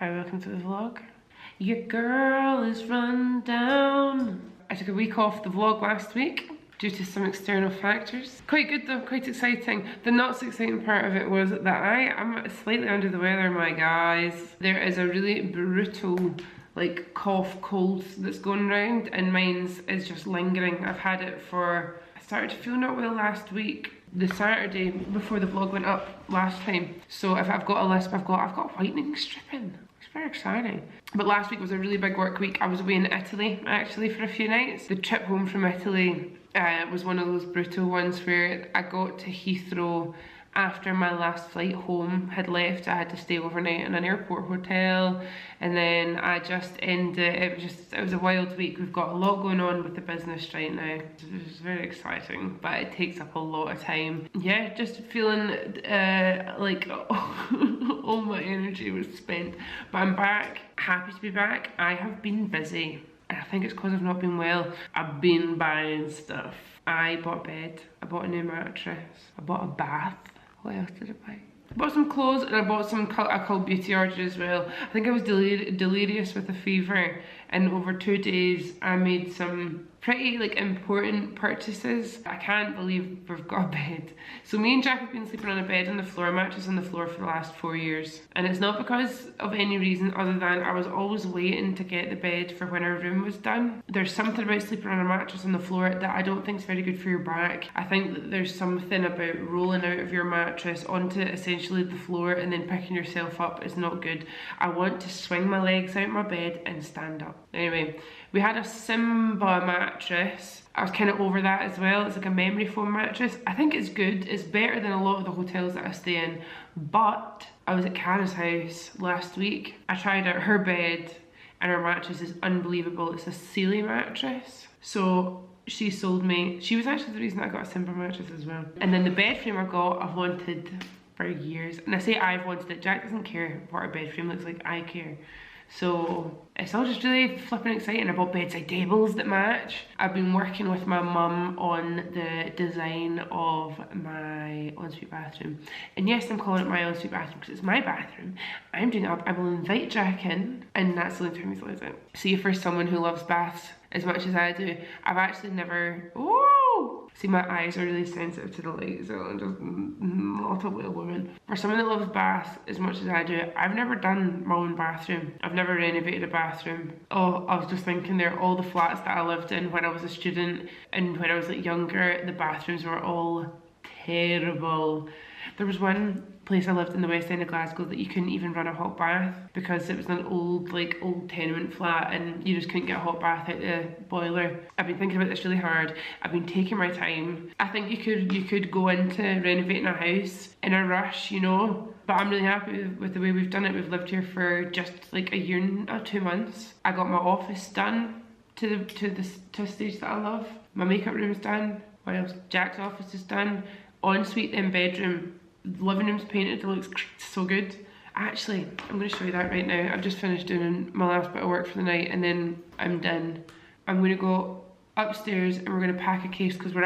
Hi, welcome to the vlog. Your girl is run down. I took a week off the vlog last week due to some external factors. Quite good though, quite exciting. The not so exciting part of it was that I am slightly under the weather, my guys. There is a really brutal like cough, cold that's going around, and mine's is just lingering. I've had it for, I started to feel not well last week, the Saturday before the vlog went up last time. So if I've got a lisp, I've got whitening stripping. It's very exciting. But last week was a really big work week. I was away in Italy actually for a few nights. The trip home from Italy was one of those brutal ones where I got to Heathrow after my last flight home had left. I had to stay overnight in an airport hotel, and then I just ended, it was a wild week. We've got a lot going on with the business right now. It's very exciting, but it takes up a lot of time. Yeah, just feeling like all my energy was spent. But I'm back, happy to be back. I have been busy. I think it's because I've not been well. I've been buying stuff. I bought a bed, I bought a new mattress, I bought a bath. What else did I buy? I bought some clothes, and I bought some I called beauty order as well. I think I was delirious with a fever, and over 2 days I made some pretty like important purchases. I can't believe we've got a bed. So me and Jack have been sleeping on a bed on the floor, a mattress on the floor for the last 4 years. And it's not because of any reason other than I was always waiting to get the bed for when our room was done. There's something about sleeping on a mattress on the floor that I don't think is very good for your back. I think that there's something about rolling out of your mattress onto essentially the floor and then picking yourself up is not good. I want to swing my legs out my bed and stand up. Anyway, we had a Simba mattress. I was kind of over that as well. It's like a memory foam mattress. I think it's good. It's better than a lot of the hotels that I stay in. But I was at Kara's house last week. I tried out her bed, and her mattress is unbelievable. It's a Sealy mattress. So she sold me, she was actually the reason I got a Simba mattress as well. And then the bed frame I got, I've wanted for years. And I say I've wanted it. Jack doesn't care what our bed frame looks like. I care. So it's all just really flipping exciting. I bought bedside tables that match. I've been working with my mum on the design of my ensuite bathroom. And yes, I'm calling it my ensuite bathroom because it's my bathroom. I'm doing it up. I will invite Jack in, and that's the only time he's allowed it. See, for someone who loves baths as much as I do, I've actually never, see, my eyes are really sensitive to the light, so I'm just not a little woman. For someone that loves baths as much as I do, I've never done my own bathroom. I've never renovated a bathroom. Oh, I was just thinking there, all the flats that I lived in when I was a student and when I was like younger, the bathrooms were all terrible. There was one place I lived in the west end of Glasgow that you couldn't even run a hot bath because it was an old tenement flat, and you just couldn't get a hot bath out the boiler. I've been thinking about this really hard. I've been taking my time. I think you could go into renovating a house in a rush, you know, but I'm really happy with the way we've done it. We've lived here for just like a year and 2 months. I got my office done to a stage that I love. My makeup room's done. What else? Jack's office is done. Ensuite, then bedroom. Living room's painted, it looks so good. Actually, I'm going to show you that right now. I've just finished doing my last bit of work for the night, and then I'm done. I'm going to go upstairs and we're going to pack a case because we're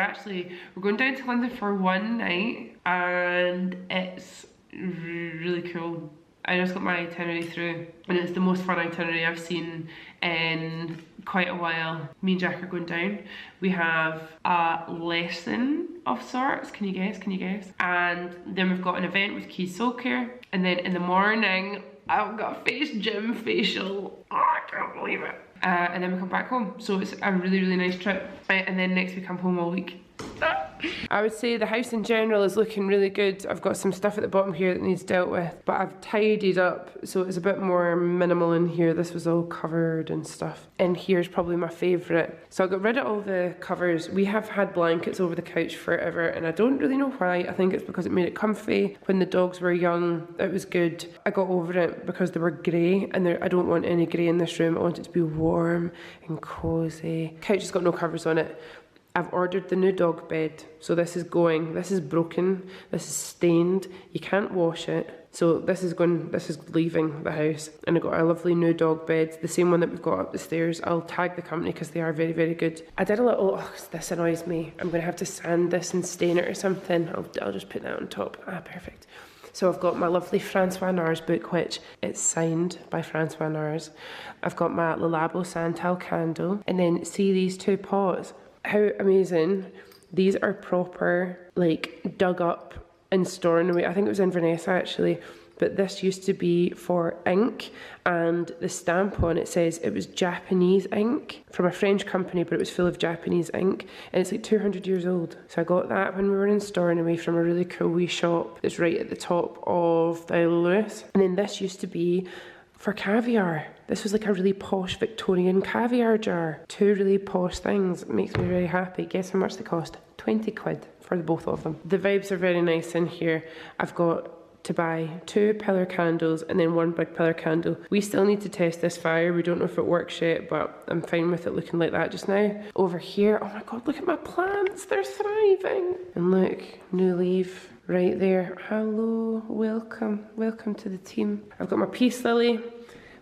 going down to London for one night, and it's really cool. I just got my itinerary through, and it's the most fun itinerary I've seen in quite a while. Me and Jack are going down. We have a lesson of sorts. Can you guess? Can you guess? And then we've got an event with Keys Soulcare, and then in the morning I've got a face gym facial. Oh, I can't believe it. And then we come back home. So it's a really, really nice trip. And then next week I'm home all week. I would say the house in general is looking really good. I've got some stuff at the bottom here that needs dealt with, but I've tidied up so it's a bit more minimal in here. This was all covered and stuff. And here's probably my favourite. So I got rid of all the covers. We have had blankets over the couch forever, and I don't really know why. I think it's because it made it comfy. When the dogs were young, it was good. I got over it because they were grey, and I don't want any grey in this room. I want it to be warm and cosy. Couch has got no covers on it. I've ordered the new dog bed. So this is going, this is broken, this is stained, you can't wash it. So this is leaving the house. And I got a lovely new dog bed, the same one that we've got up the stairs. I'll tag the company because they are very, very good. I did a little, this annoys me. I'm gonna have to sand this and stain it or something. I'll just put that on top. Ah, perfect. So I've got my lovely Francois Nars book, which it's signed by Francois Nars. I've got my Le Labo Santal candle, and then see these 2 pots. How amazing. These are proper, like, dug up and stored away. I think it was in Vernessa actually. But this used to be for ink, and the stamp on it says it was Japanese ink from a French company, but it was full of Japanese ink, and it's like 200 years old. So I got that when we were in Stornoway from a really cool wee shop that's right at the top of the Isle of Lewis. And then this used to be for caviar. This was like a really posh Victorian caviar jar. 2 really posh things. It makes me very happy. Guess how much they cost? 20 quid for the both of them. The vibes are very nice in here. I've got to buy 2 pillar candles and then 1 big pillar candle. We still need to test this fire. We don't know if it works yet, but I'm fine with it looking like that just now. Over here, oh my god, look at my plants. They're thriving. And look, new leaf right there. Hello, welcome. Welcome to the team. I've got my peace lily,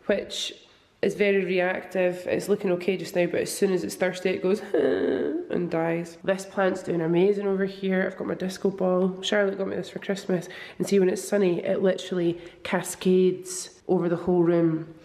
which is very reactive. It's looking okay just now, but as soon as it's thirsty, it goes and dies. This plant's doing amazing over here. I've got my disco ball. Charlotte got me this for Christmas. And see, when it's sunny, it literally cascades over the whole room.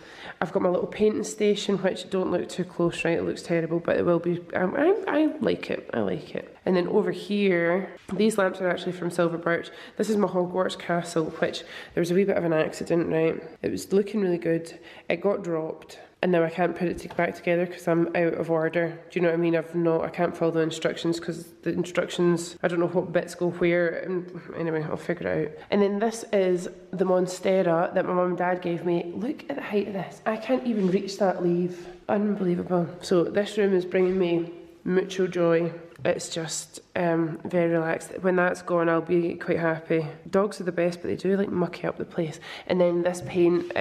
I've got my little painting station, which don't look too close, right? It looks terrible, but it will be. I like it. I like it. And then over here, these lamps are actually from Silver Birch. This is my Hogwarts castle, which there was a wee bit of an accident, right? It was looking really good. It got dropped. And now I can't put it back together because I'm out of order. Do you know what I mean? I can't follow the instructions because the instructions, I don't know what bits go where. And anyway, I'll figure it out. And then this is the Monstera that my mum and dad gave me. Look at the height of this. I can't even reach that leaf. Unbelievable. So this room is bringing me mucho joy. It's just very relaxed. When that's gone, I'll be quite happy. Dogs are the best, but they do like mucky up the place. And then this paint,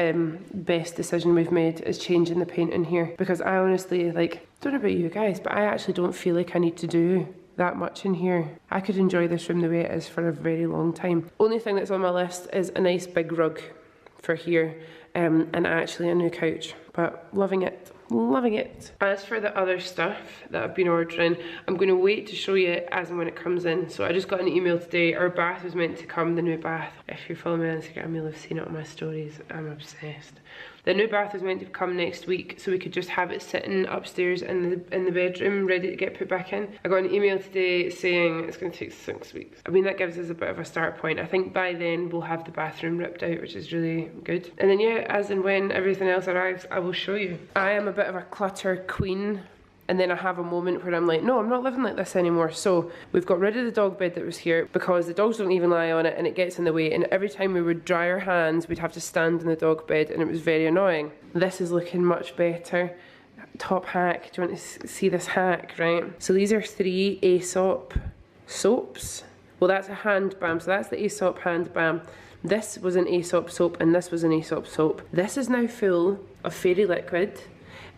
best decision we've made is changing the paint in here, because I honestly, like, don't know about you guys, but I actually don't feel like I need to do that much in here. I could enjoy this room the way it is for a very long time. Only thing that's on my list is a nice big rug for here, and actually a new couch, but loving it. Loving it. As for the other stuff that I've been ordering, I'm going to wait to show you as and when it comes in. So I just got an email today. Our bath was meant to come, the new bath. If you're following me on Instagram, you'll have seen it on my stories. I'm obsessed. The new bath is meant to come next week, so we could just have it sitting upstairs in the bedroom, ready to get put back in. I got an email today saying it's going to take 6 weeks. I mean, that gives us a bit of a start point. I think by then we'll have the bathroom ripped out, which is really good. And then yeah, as and when everything else arrives, I will show you. I am a bit of a clutter queen. And then I have a moment where I'm like, no, I'm not living like this anymore. So we've got rid of the dog bed that was here because the dogs don't even lie on it and it gets in the way. And every time we would dry our hands, we'd have to stand in the dog bed and it was very annoying. This is looking much better. Top hack, do you want to see this hack, right? So these are 3 Aesop soaps. Well, that's a hand balm, so that's the Aesop hand balm. This was an Aesop soap and this was an Aesop soap. This is now full of fairy liquid.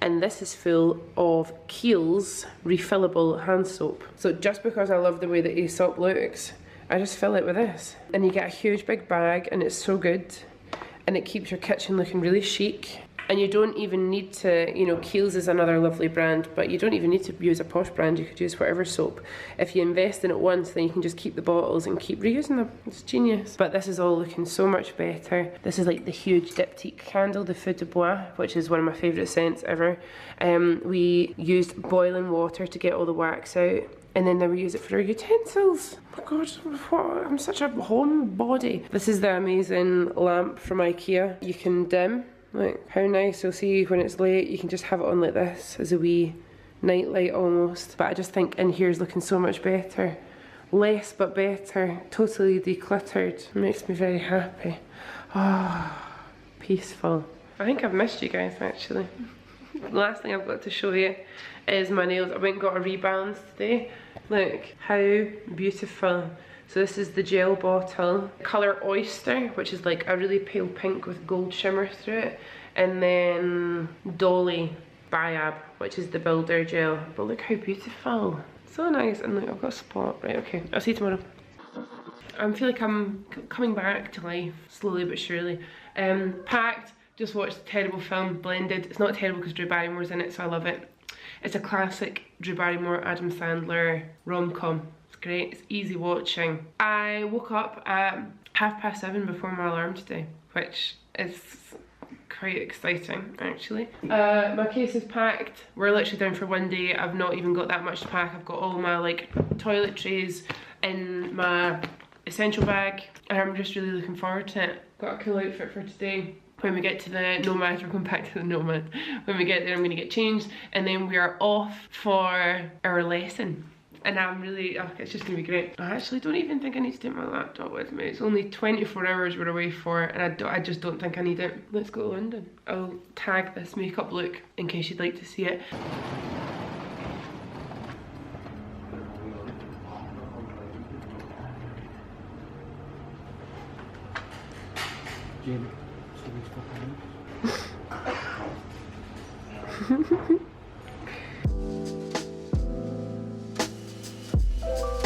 And this is full of Kiehl's refillable hand soap. So just because I love the way that Aesop looks, I just fill it with this. And you get a huge big bag and it's so good. And it keeps your kitchen looking really chic. And you don't even need to, you know, Kiehl's is another lovely brand, but you don't even need to use a posh brand. You could use whatever soap. If you invest in it once, then you can just keep the bottles and keep reusing them. It's genius. But this is all looking so much better. This is like the huge diptyque candle, the Feu de Bois, which is one of my favourite scents ever. We used boiling water to get all the wax out. And then we use it for our utensils. Oh my god, I'm such a homebody. This is the amazing lamp from IKEA. You can dim. Like, how nice. You'll see when it's late, you can just have it on like this as a wee night light almost. But I just think in here is looking so much better. Less but better. Totally decluttered. It makes me very happy. Ah, oh, peaceful. I think I've missed you guys actually. The last thing I've got to show you is my nails. I went and got a rebalance today. Look, how beautiful. So this is the gel bottle, colour Oyster, which is like a really pale pink with gold shimmer through it. And then Dolly Biab, which is the builder gel. But look how beautiful. So nice. And look, I've got a spot. Right, okay. I'll see you tomorrow. I feel like I'm coming back to life, slowly but surely. Packed, just watched a terrible film, Blended. It's not terrible because Drew Barrymore's in it, so I love it. It's a classic Drew Barrymore, Adam Sandler rom-com. It's great, it's easy watching. I woke up at 7:30 before my alarm today, which is quite exciting actually. My case is packed. We're literally down for one day. I've not even got that much to pack. I've got all my like toiletries in my essential bag and I'm just really looking forward to it. Got a cool outfit for today. When we get to the Nomad, we're going back to the Nomad. When we get there I'm going to get changed and then we are off for our lesson. And I'm really, it's just going to be great. I actually don't even think I need to take my laptop with me. It's only 24 hours we're away for and I just don't think I need it. Let's go to London. I'll tag this makeup look in case you'd like to see it.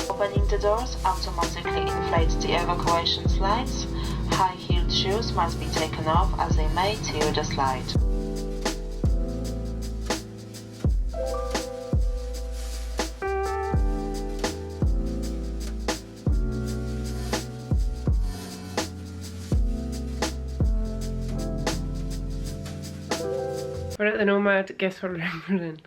Opening the doors automatically inflates the evacuation slides. High-heeled shoes must be taken off as they may tear the slide. We're at the Nomad, guess what we're in?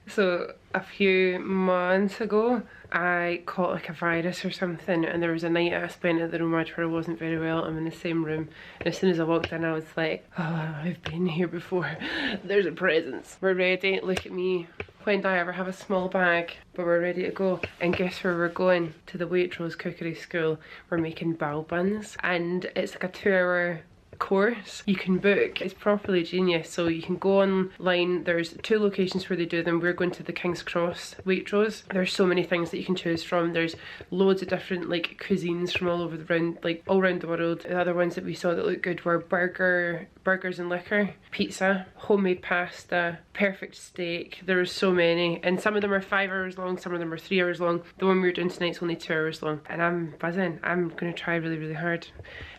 So a few months ago I caught like a virus or something and there was a night I spent at the Nomad where I wasn't very well. I'm in the same room and as soon as I walked in I was like, oh, I've been here before. There's a presence. We're ready, look at me. When do I ever have a small bag? But we're ready to go. And guess where we're going? To the Waitrose Cookery School. We're making bao buns and it's like a 2-hour course you can book. It's properly genius. So you can go online. There's 2 locations where they do them. We're going to the King's Cross Waitrose. There's so many things that you can choose from. There's loads of different like cuisines from all over the round, like all around the world. The other ones that we saw that looked good were burgers and liquor, pizza, homemade pasta, perfect steak. There was so many and some of them are 5 hours long, some of them are 3 hours long. The one we were doing tonight's only 2 hours long and I'm buzzing. I'm gonna try really hard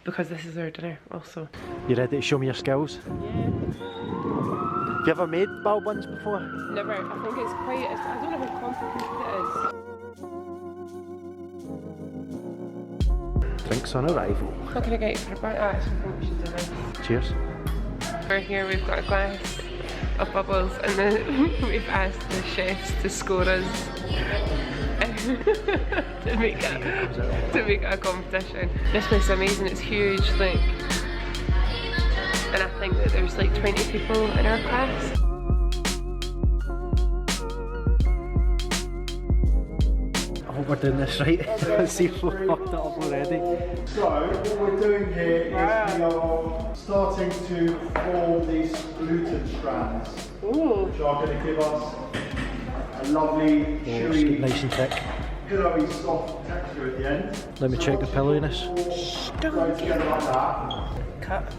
because this is our dinner also. You ready to show me your skills? Yeah. Have you ever made bao buns before? Never. I think it's quite, I don't know how complicated it is. Drinks on arrival. What can I get you for a bite? I think we should do this. Cheers. Over here we've got a glass of bubbles and then we've asked the chefs to score us to make it a competition. This place is amazing, it's huge, like, and I think that there's like 20 people in our class. I hope we're doing this right. Let's see if we've fucked it up already. So, what we're doing here is we are starting to form these gluten strands, which are going to give us a lovely, chewy, Nice and thick. pillowy, soft texture at the end. Let me check the pillowiness. Go together like that. Cut.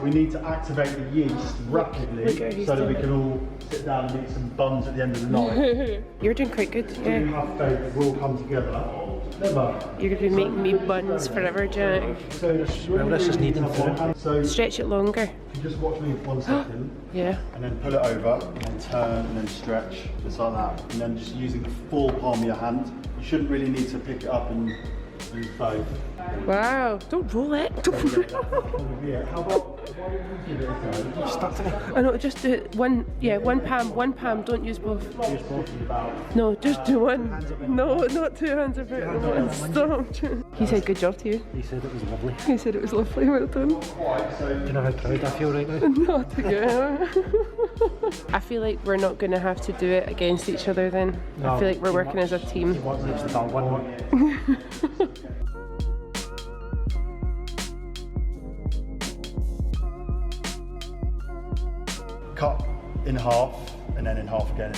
We need to activate the yeast rapidly so that we can all sit down and eat some buns at the end of the night. You're doing quite good, You yeah. have faith we'll come together. Never. You're going to be making me buns forever, Jack. So, Well, this is needing food. So, Stretch it longer. if you just watch me for 1 second. Yeah. And then pull it over, and turn, and then stretch, just like that. And then just using the full palm of your hand. You shouldn't really need to pick it up and use both. Wow. Don't roll it. Yeah, how about, why don't you give it a go? Stuck to me. I know, just do it one palm, don't use both. Use both of about. No, just do one. No, not 2 hands about at once. Stop. He said good job to you. He said it was lovely. He said it was lovely, well done. Do you know how proud I feel right now? Not again. I feel like we're not going to have to do it against each other then. I feel like we're working as a team. What makes the bao bun? Cut in half, and then in half again,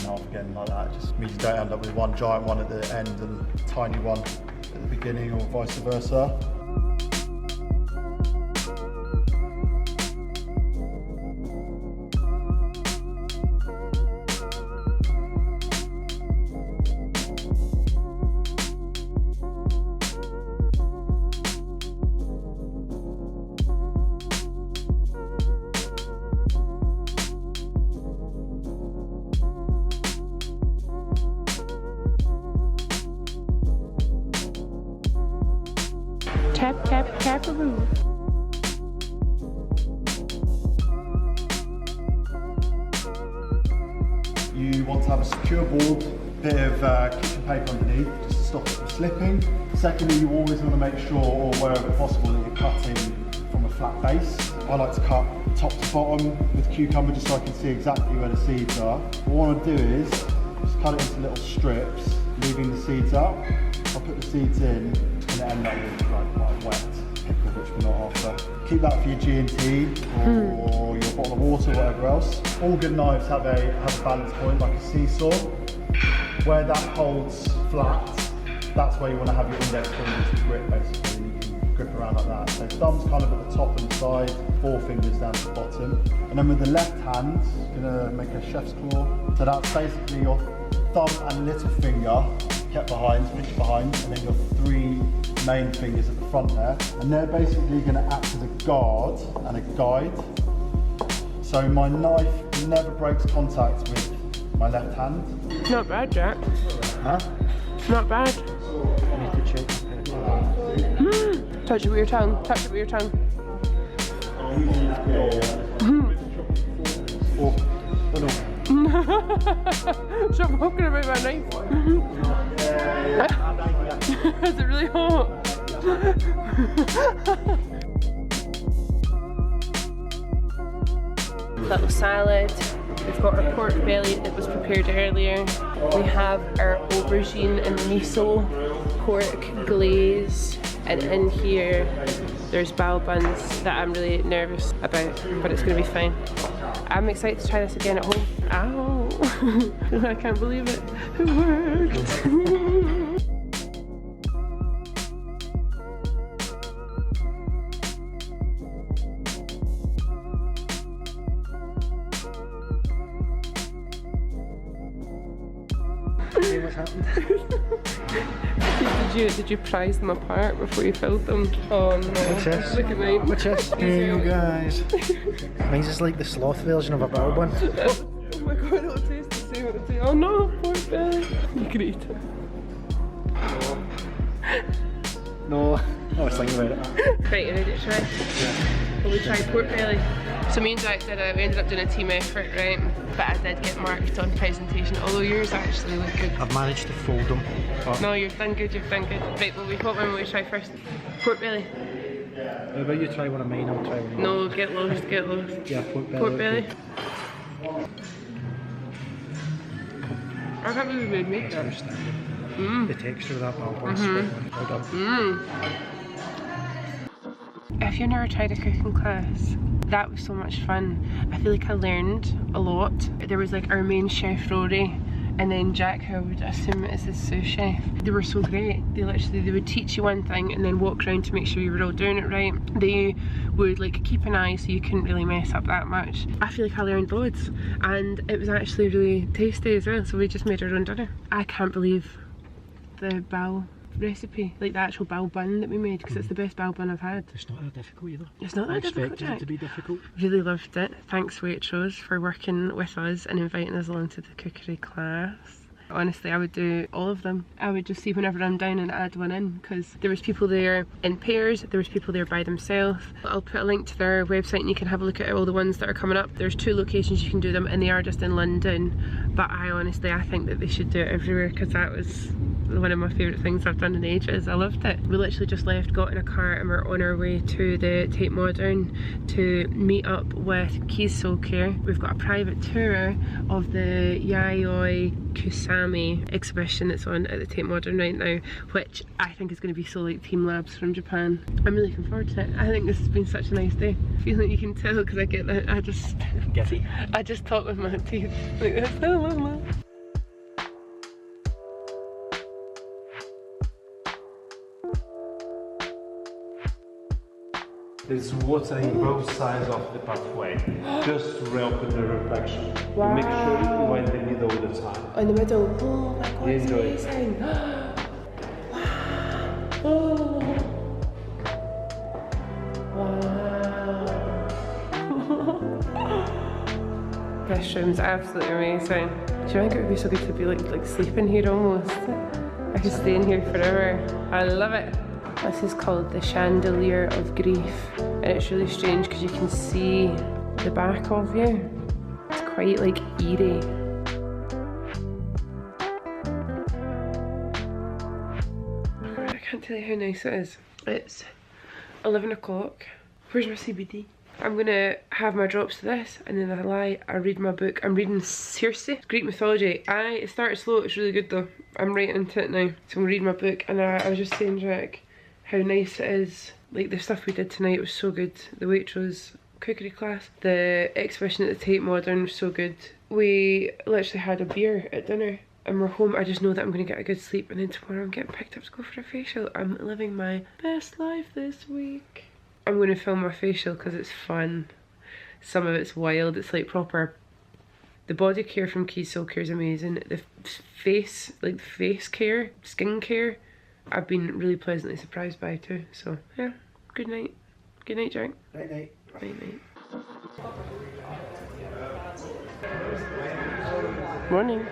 like that. Just means you don't end up with one giant one at the end and a tiny one at the beginning, or vice versa. Caparoo. You want to have a secure board, bit of kitchen paper underneath, just to stop it from slipping. Secondly, you always want to make sure, or wherever possible, that you're cutting from a flat base. I like to cut top to bottom with cucumber just so I can see exactly where the seeds are. What I want to do is just cut it into little strips, leaving the seeds up. I'll put the seeds in, it's going to end up with like quite a wet pickle, which we're not after. Keep that for your G&T or your bottle of water, whatever else. All good knives have a balance point, like a seesaw. Where that holds flat, that's where you want to have your index fingers to grip, basically. You can grip around like that. So thumb's kind of at the top and side, 4 fingers down to the bottom. And then with the left hand, you're going to make a chef's claw. So that's basically your thumb and little finger kept behind, pinched behind, and then your 3 main fingers at the front there. And they're basically going to act as a guard and a guide. So my knife never breaks contact with my left hand. Not bad, Jack. Huh? Not bad. I need to check. Touch it with your tongue. Touch it with your tongue. Oh no. Stop walking about my knife. Is it really hot? Little salad. We've got our pork belly that was prepared earlier. We have our aubergine and miso pork glaze. And in here, there's bao buns that I'm really nervous about, but it's gonna be fine. I'm excited to try this again at home. Ow! I can't believe it. It worked. Hey, what's happened? Did you prize them apart before you filled them? Oh no. What's this? Look at mine. What's this? Hey, you guys. Mine's is like the sloth version of a barrel bun. Oh my god, it'll taste the same. It'll taste. Oh no, pork belly. You can eat it. No, I was thinking about it. Right, you ready to try? Yeah. Well, we tried pork belly. So me and Jack we ended up doing a team effort, right? But I did get marked on presentation, although yours actually look good. I've managed to fold them. No, you've done good, you've done good. Right, well, what one will we try first? Pork belly. How about you try one of mine, I'll try one of yours. No, get lost, get lost. Yeah, pork belly. Pork belly. I can't believe we made make that. The texture of that bao is well done. If you've never tried a cooking class, that was so much fun. I feel like I learned a lot. There was like our main chef Rory, and then Jack, who I would assume is his sous chef. They were so great. They would teach you one thing and then walk around to make sure you were all doing it right. They would like keep an eye so you couldn't really mess up that much. I feel like I learned loads, and it was actually really tasty as well. So we just made our own dinner. I can't believe the bao recipe, like the actual bao bun that we made, because it's the best bao bun I've had. It's not that difficult either. It's not that difficult, expected it to be difficult. Really loved it. Thanks Waitrose for working with us and inviting us along to the cookery class. Honestly, I would do all of them. I would just see whenever I'm down and add one in, because there was people there in pairs, there was people there by themselves. I'll put a link to their website and you can have a look at all the ones that are coming up. There's 2 locations you can do them, and they are just in London. But I think that they should do it everywhere, because that was one of my favourite things I've done in ages. I loved it. We literally just left, got in a car, and we're on our way to the Tate Modern to meet up with Keys Soulcare. We've got a private tour of the Yayoi Kusama exhibition that's on at the Tate Modern right now, which I think is going to be so like Team Labs from Japan. I'm really looking forward to it. I think this has been such a nice day. I feel like you can tell because I get that. I just talk with my teeth like this. There's water in both sides of the pathway, just to help with the reflection. Wow. Make sure you are in the middle all the time. In the middle. Oh my god, it's Enjoy it. amazing. Oh. Wow. This room's absolutely amazing. Do you think it would be so good to be like sleeping here almost? I could stay in here forever. I love it. This is called the Chandelier of Grief, and it's really strange because you can see the back of you. It's quite like eerie. I can't tell you how nice it is. It's 11 o'clock. Where's my CBD? I'm gonna have my drops to this, and then I read my book. I'm reading Circe, Greek mythology. It started slow, it's really good though. I'm right into it now. So I'm reading my book, and I was just saying, Jack, how nice it is. Like the stuff we did tonight was so good. The Waitrose Cookery class, the exhibition at the Tate Modern was so good. We literally had a beer at dinner, and we're home. I just know that I'm gonna get a good sleep, and then tomorrow I'm getting picked up to go for a facial. I'm living my best life this week. I'm going to film my facial because it's fun. Some of it's wild. It's like proper. The body care from Keys Soulcare is amazing. The face, like the face care, skin care, I've been really pleasantly surprised by too. So yeah, good night. Good night, Jack. Night night. Night night. Morning.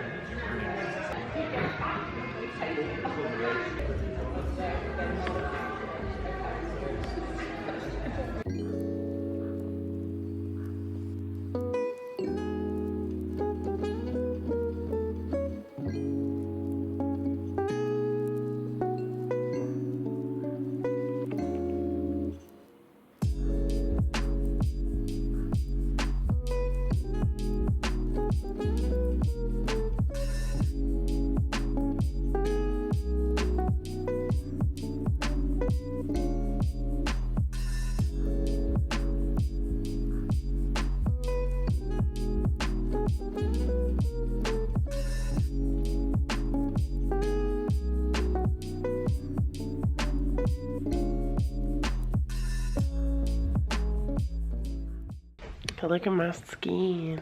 Look at my skin.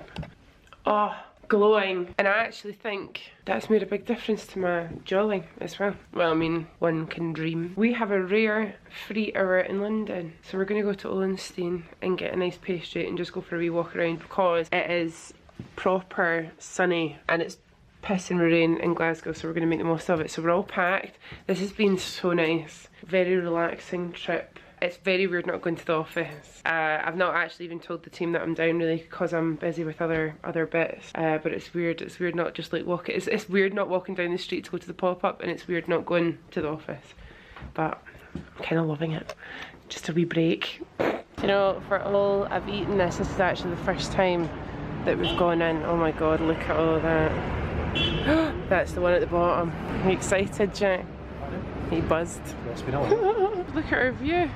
Oh, glowing. And I actually think that's made a big difference to my jawline as well. Well, I mean, one can dream. We have a rare free hour in London, so we're going to go to Olenstein and get a nice pastry and just go for a wee walk around because it is proper sunny and it's pissing with rain in Glasgow, so we're going to make the most of it. So we're all packed. This has been so nice. Very relaxing trip. It's very weird not going to the office. I've not actually even told the team that I'm down really because I'm busy with other bits. But it's weird. It's weird not just like walking. It's weird not walking down the street to go to the pop-up, and it's weird not going to the office. But I'm kind of loving it. Just a wee break. You know, for all I've eaten this is actually the first time that we've gone in. Oh my god, look at all that. That's the one at the bottom. Are you excited, Jack? He buzzed. Yes, we know. Look at our view.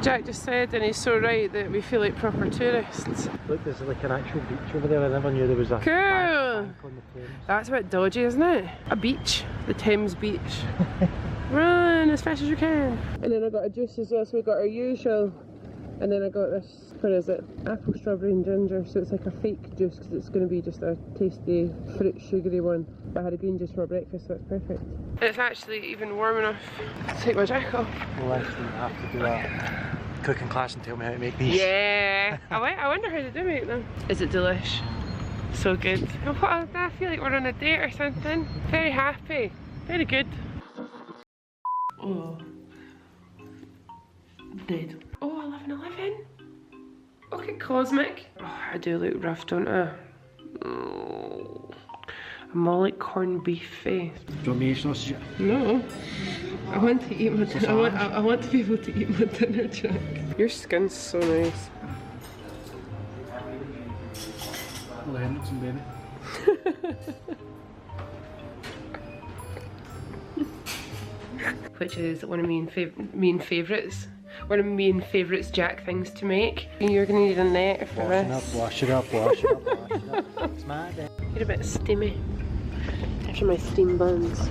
Jack just said, and he's so right, that we feel like proper tourists. Look, there's like an actual beach over there. I never knew there was a cool. bank on the Thames. That's a bit dodgy, isn't it? A beach. The Thames Beach. Run as fast as you can. And then I got a juice as well, so we got our usual. And then I got this, what is it? Apple, strawberry and ginger. So it's like a fake juice because it's going to be just a tasty, fruit, sugary one. But I had a green juice for breakfast, so it's perfect. It's actually even warm enough to take my jacket off. We'll actually have to do a cooking class and tell me how to make these. Yeah. I wonder how they do make them. Is it delish? So good. I feel like we're on a date or something. Very happy. Very good. Oh. Dead. Oh, 11:11. Okay, cosmic. Oh, I do look rough, don't I? Oh. I'm all like corned beef face. Do you want me to eat sausage? No. I want to eat my dinner. I want to be able to eat my dinner, Jack. Your skin's so nice. Well, Henderson, baby. Which is one of my main favourites. One of my main favourites Jack things to make. You're gonna need a net for this. Wash it up, wash it up, wash it up. It's my day. You're a bit steamy. After my steam buns.